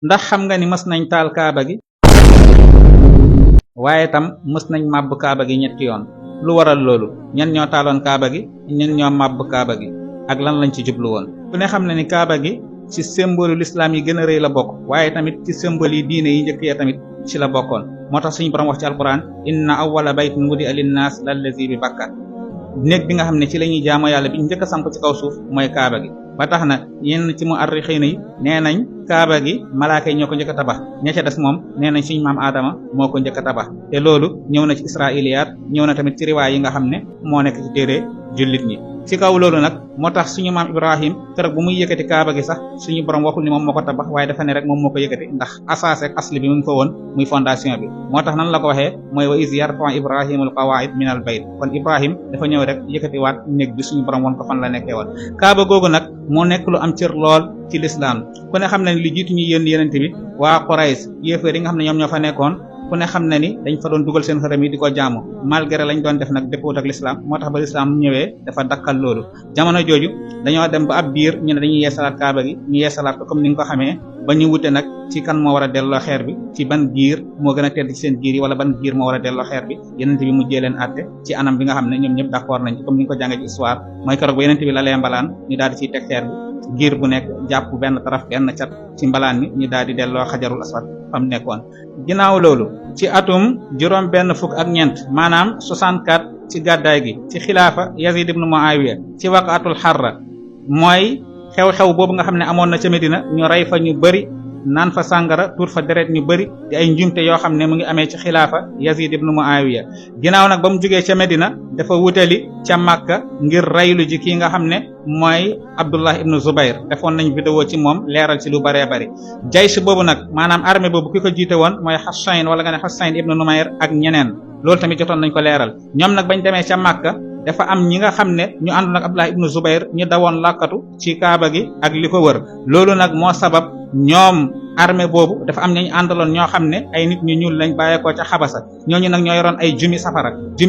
ndax xam nga ni mës nañ taal kaaba gi waaye tam mës nañ màbb kaaba gi ñetti yoon lu waral loolu ñan ñoo taaloon kaaba gi ñan ñoo màbb kaaba gi ak lan lañ ci jublu woon ku ne xam ne ni kaaba gi ci symbole l'islam yi gën a rëy la bokk waaye tamit ci symbole yi diine yi njëkk ya tamit ci la bokkoon moo tax suñu borom wax ci alquran inna awwala baytin wudi'a linnaas lallazi bi bakka néeg bi nga xam ne ci la ñuy jaamoo yàlla bi njëkk a samp ci kaw suuf mooy kaaba gi ba tax na yenn ci mu arrixiina yi nee nañ kaaba gi malaaka yi ñoo ko njëkk a tabax ña ca des moom nee nañ suñu maam aadama moo ko njëkk a tabax te loolu ñëw na ci israiliyaat ñëw na tamit ci riwaay yi nga xam ne moo nekk ci téere jullit ñi ci kaw loolu nag moo tax suñu maam ibrahim keroog bu muy yëkkati kaaba gi sax suñu borom waxul ni moom moo ko tabax waaye dafa ne rek moom moo ko yëkkati ndax asaas ak asli bi mu ngi fa woon muy fondation bi moo tax nan la ko waxee mooy wa iz yarfa'u ibrahimul qawaa'id minal bayt kon ibrahim dafa ñëw rek yëkkati waat néeg bi suñu borom woon ko fan la nekkee woon kaaba googu nag moo nekk lu am cër lool ci lislaam ku ne xam ne li jiitu ñu yéen yenente bi waa Quraysh yéeféer yi nga xam ne ñoom ñoo fa nekkoon ku ne xam ne ni dañ fa doon dugal seen xërëm yi di ko jaamu malgré lañ doon def nag dëppoot ak l'islam moo tax ba l'islam ñëwee dafa dakkal loolu jamono jooju dañoo dem ba ab biir ñu ne dañuy yeesalaat kaaba gi ñu yeesalaat ko comme ni nga ko xamee ba ñu wute nag ci kan moo war a delloo xeer bi ci ban giir moo gën a tedd ci seen giir yi wala ban giir moo war a delloo xeer bi yenente bi mujjee leen àtte ci anam bi nga xam ne ñoom ñëpp d'accord nañ ci comme ni nga ko jàngee ci histoire mooy keroog ba yenente bi la lee mbalaan ñu daal di ciy teg xeer bi giir bu nekk jàpp benn taraf benn cat ci mbalaan mi ñu daal di delloo xajarul aswad fam nekkoon ginnaaw loolu ci atum juróom benn fukk ak ñeent maanaam 64 ci gàddaay gi ci xilaafa Yazid ibn Muawiya ci waqatul Harra mooy xew-xew boobu nga xam ne amoon na ca Medina ñu rey fa ñu bëri naan fa sàngara tuur fa deret ñu bëri di ay njumte yoo xam ne mu ngi amee ci xilaafa Yazid ibn Muawiya ginnaaw nag ba mu jógee ca Medina dafa wutali ca Makka ngir reylu ji kii nga xam ne mooy Abdullah ibn Zubayr defoon nañ vidéo ci moom leeral ci lu bëree bëri jaysh boobu nag maanaam armée boobu ki ko jiite woon mooy Hussein wala nga ne Hussein ibn Numayr ak ñeneen loolu tamit jotoon nañ ko leeral ñoom nag bañ demee ca Makka dafa am ñi nga xam ne ñu àndoon ak Abdullah ibn Zubayr ñu dawoon làkkatu ci kaaba gi ak li ko wër loolu nag moo sabab ñoom armée boobu dafa am ñañu àndaloon ñoo xam ne ay nit ñu ñuul lañ bàyyeekoo ca xabasa ñooñu nag ñoo yoroon ay jumi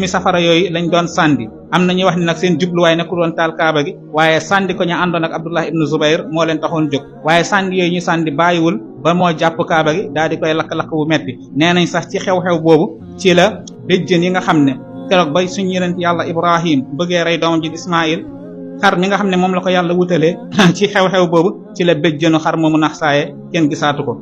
safara yooyu lañ doon sàndi am na ñuy wax ne nag seen jubluwaay nekkul woon taal kaaba gi waaye sàndi ko ñu àndoon ak Abdullah ibn Zubayr moo leen taxoon jóg waaye sàndi yooyu ñu sàndi bàyyiwul ba moo jàpp kaaba gi daal di koy lakk-lakk bu metti nee nañ sax ci xew-xew boobu ci la béjjën yi nga xam ne keroog bay suñu yeneen yàlla Ibrahim bëggee rey doomam ji Ismaïl xar mi nga xam ne moom la ko yàlla wutalee ci xew-xew boobu ci la béjjënu xar moomu nax saaye kenn gisaatu ko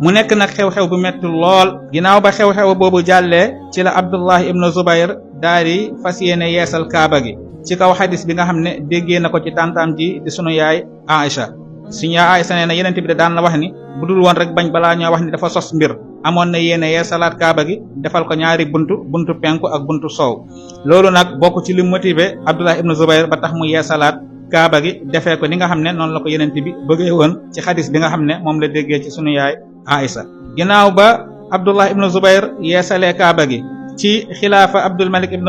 mu nekk nag xew-xew bu metti lool ginnaaw ba xew-xew boobu jàllee ci la Abdullah ibn Zubayr daal di fas yéene yeesal kaaba gi ci kaw xadis bi nga xam ne déggee na ko ci tàntaam ji di sunu yaay Aïcha suñu yaay Aïcha nee na yenente bi daan na wax ni bu dul woon rek bañ balaa ñoo wax ni dafa sos mbir amoon na yéene yeesalaat kaaba gi defal ko ñaari buntu penku ak buntu soow loolu nag bokk ci li motivé Abdullah ibn Zubayr ba tax mu yeesalaat kaaba gi defee ko ni nga xam ne noonu la ko yenente bi bëggee woon ci xadis bi nga xam ne moom la déggee ci sunu yaay Aïcha ginnaaw ba Abdullah ibn Zubayr yeesalee kaaba gi ci xilaafa Abdul Malik ibn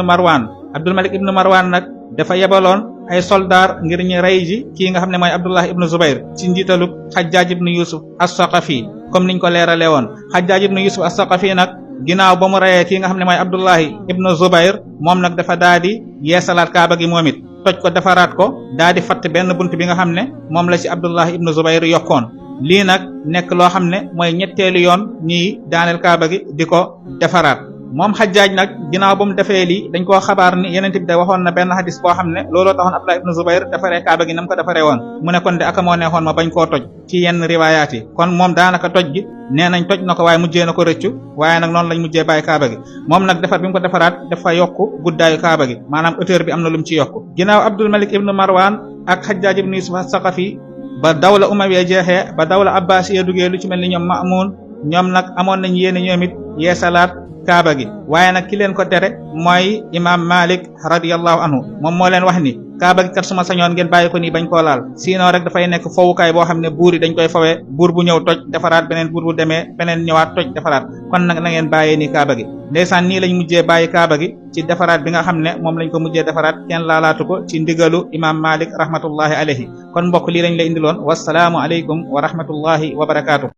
Marwan nag dafa yebaloon ay soldaar ngir ñu rey ji kii nga xam ne mooy Abdullah ibn Zubayr ci njiitalub Hajjaj ibn Yusuf as-Saqafi comme niñ ko leeralee woon Hajjaj ibn Yusuf as-Saqafi nag ginnaaw ba mu reyee kii nga xam ne mooy Abdullah ibn Zubayr moom nag dafa daa di yeesalaat kaaba gi moom it toj ko defaraat ko daa di fatt benn bunt bi nga xam ne moom la ci Abdullah ibn Zubayr yokkoon lii nag nekk loo xam ne mooy ñetteelu yoon ñii daaneel kaaba gi di ko defaraat moom Hajjaaj nag ginnaaw ba mu defee lii dañ koo xabaar ni yenente bi da waxoon na benn hadis boo xam ne looloo taxoon Abdullah ibn Zubayr defaree kaaba gi nam ko defaree woon mu ne kon de aka moo neexoon ma bañ koo toj ci yenn riwaayaat yi kon moom daanaka toj gi nee nañ toj na ko waaye mujjee na ko rëccu waaye nag noonu lañ mujjee bàyyi kaaba gi moom nag defar bi mu ko defaraat dafa yokku guddaayu kaaba gi maanaam hauteur bi am na lu mu ci yokku ginnaaw Abdul Malik ibn Marwan ak Hajjaaj ibn Yusuf as-Saqafi ba dawla Umayya jeexee ba dawla Abbasiya duggee lu ci mel ni ñoom Ma'mun ñoom nag amoon nañ yéene ñoom it yeesalaat kaaba gi waaye nag ki leen ko tere mooy imam Malik radiyallahu anhu moom moo leen wax ni kaaba gi kat suma sañoon ngeen bàyyi ko nii bañ koo laal sinon rek dafay nekk fowukaay boo xam ne buur yi dañ koy fowee buur bu ñëw toj defaraat beneen buur bu demee beneen ñëwaat toj defaraat kon nag na ngeen bàyyee nii kaaba gi ndeysaan nii lañ mujjee bàyyi kaaba gi ci defaraat bi nga xam ne moom lañ ko mujjee defaraat kenn laalaatu ko ci ndigalu imam Malik rahmatullahi alayhi kon mbokk lii lañ la indiloon wasalaamu aleykum wa rahmatullahi wa barakaatu